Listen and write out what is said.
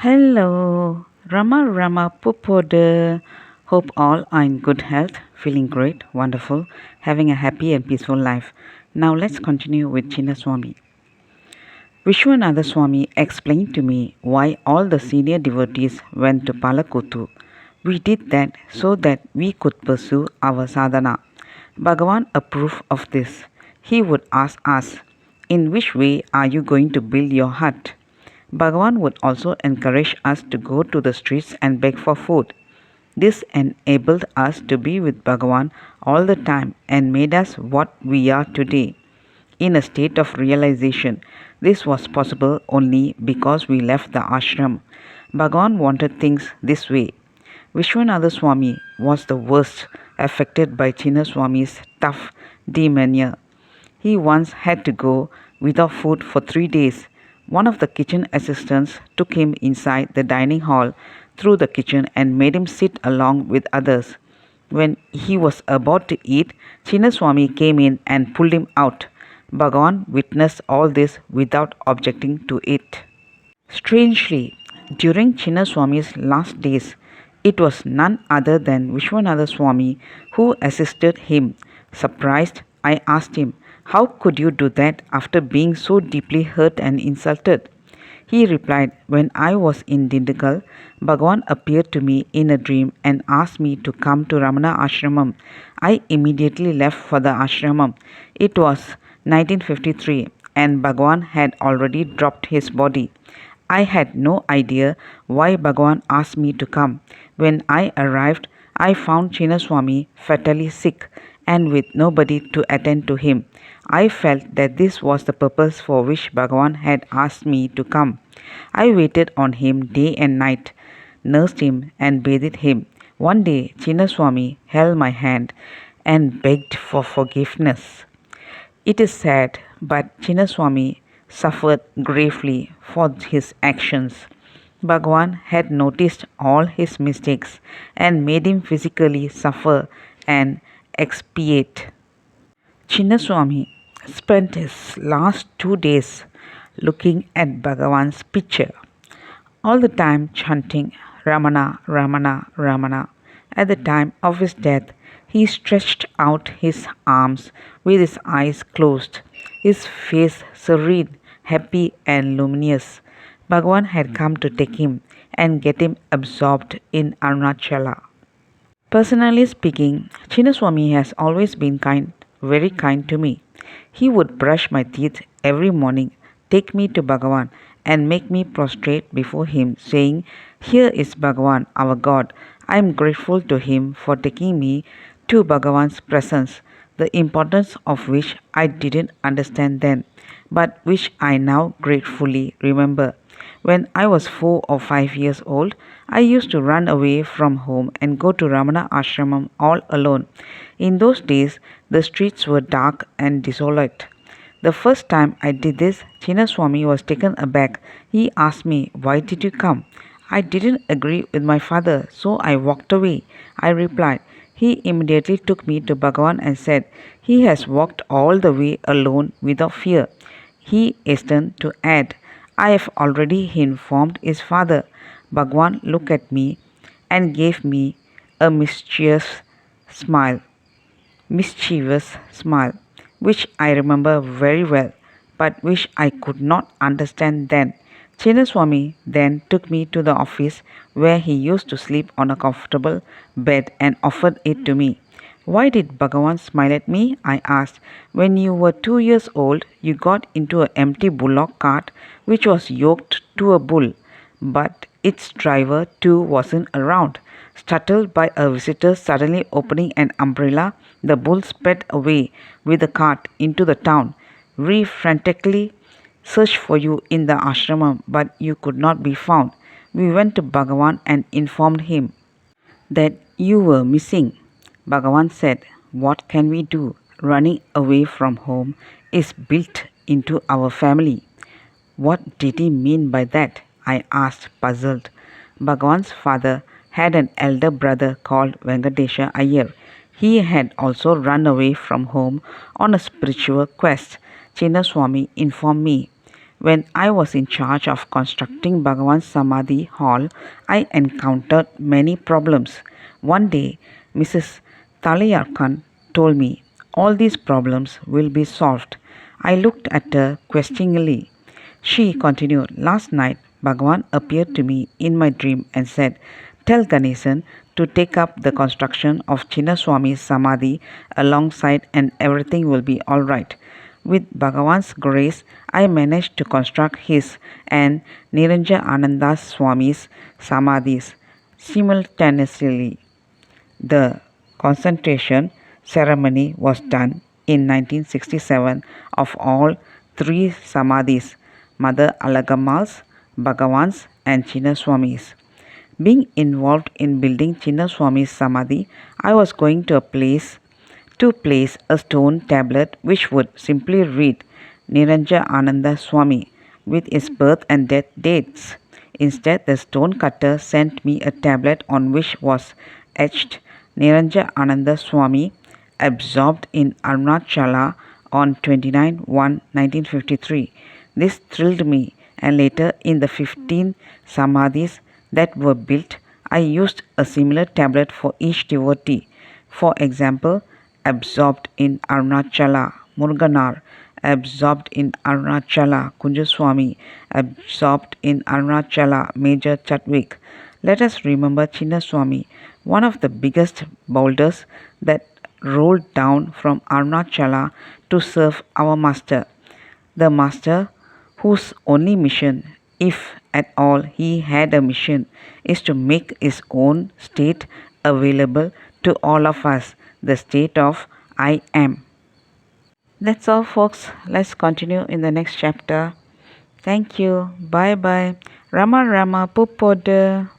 Hello, Rama Pupoda. Hope all are in good health, feeling great, wonderful, having a happy and peaceful life. Now let's continue with Chinnaswamy. Vishwanatha explained to me why all the senior devotees went to Palakuttu. We did that so that we could pursue our sadhana. Bhagavan approved of this. He would ask us, "In which way are you going to build your hut?" Bhagavan would also encourage us to go to the streets and beg for food. This enabled us to be with Bhagavan all the time and made us what we are today. In a state of realization, this was possible only because we left the ashram. Bhagavan wanted things this way. Vishwanatha Swami was the worst affected by Chinnaswamy's tough demeanor. He once had to go without food for 3 days. One of the kitchen assistants took him inside the dining hall through the kitchen and made him sit along with others. When he was about to eat, Chinnaswamy came in and pulled him out. Bhagavan witnessed all this without objecting to it. Strangely, during Chinnaswamy's last days, it was none other than Vishwanatha Swami who assisted him. Surprised, I asked him, "How could you do that after being so deeply hurt and insulted?" He replied, "When I was in Dindigul, Bhagavan appeared to me in a dream and asked me to come to Ramana Ashramam. I immediately left for the ashramam. It was 1953 and Bhagavan had already dropped his body. I had no idea why Bhagavan asked me to come. When I arrived, I found Chinnaswamy fatally sick and with nobody to attend to him. I felt that this was the purpose for which Bhagavan had asked me to come. I waited on him day and night, nursed him and bathed him. One day, Chinnaswamy held my hand and begged for forgiveness. It is sad, but Chinnaswamy suffered gravely for his actions. Bhagavan had noticed all his mistakes and made him physically suffer and expiate. Chinnaswamy spent his last 2 days looking at Bhagavan's picture, all the time chanting Ramana, Ramana, Ramana. At the time of his death, he stretched out his arms with his eyes closed, his face serene, happy, and luminous. Bhagavan had come to take him and get him absorbed in Arunachala. Personally speaking, Chinnaswamy has always been kind, very kind to me. He would brush my teeth every morning, take me to Bhagavan, and make me prostrate before him, saying, "Here is Bhagavan, our God. I am grateful to him for taking me to Bhagavan's presence, the importance of which I didn't understand then, but which I now gratefully remember. When I was 4 or 5 years old, I used to run away from home and go to Ramana Ashramam all alone. In those days, the streets were dark and desolate. The first time I did this, Chinnaswamy was taken aback. He asked me, "Why did you come?" I didn't agree with my father, so I walked away. I replied. He immediately took me to Bhagavan and said, "He has walked all the way alone without fear." He hastened to add, "I have already informed his father." Bhagavan looked at me and gave me a mischievous smile, which I remember very well, but which I could not understand then. Chinnaswamy then took me to the office where he used to sleep on a comfortable bed and offered it to me. "Why did Bhagavan smile at me?" I asked. "When you were 2 years old, you got into an empty bullock cart which was yoked to a bull, but its driver too wasn't around. Startled by a visitor suddenly opening an umbrella, the bull sped away with the cart into the town. We frantically searched for you in the ashramam, but you could not be found. We went to Bhagavan and informed him that you were missing. Bhagavan said, 'What can we do? Running away from home is built into our family.'" "What did he mean by that?" I asked, puzzled. Bhagavan's father had an elder brother called Venkatesha Iyer. He had also run away from home on a spiritual quest, Chinnaswamy informed me. When I was in charge of constructing Bhagavan's Samadhi hall, I encountered many problems. One day, Mrs. Talayarkan told me, all these problems will be solved. I looked at her questioningly. She continued, last night Bhagavan appeared to me in my dream and said, tell Ganesan to take up the construction of Chinnaswamy's Samadhi alongside and everything will be alright. With Bhagavan's grace, I managed to construct his and Niranjaanandasuamy's Samadhis simultaneously. The concentration ceremony was done in 1967 of all three Samadhis, Mother Alagammal's, Bhagavan's and Chinnaswamy's. Being involved in building Chinnaswamy's Samadhi, I was going to place a stone tablet which would simply read Niranjaanandaswamy with his birth and death dates. Instead, the stone cutter sent me a tablet on which was etched Niranjaanandaswamy absorbed in Arunachala on 29/1/1953. This thrilled me, and later in the 15 Samadhis that were built, I used a similar tablet for each devotee. For example, absorbed in Arunachala, Muruganar, absorbed in Arunachala, Kunjaswamy, absorbed in Arunachala, Major Chadwick. Let us remember Chinnaswamy, one of the biggest boulders that rolled down from Arunachala to serve our Master. The Master, whose only mission, if at all he had a mission, is to make his own state available to all of us, the state of I am. That's all, folks. Let's continue in the next chapter. Thank you. Bye bye. Rama Rama Pupoda.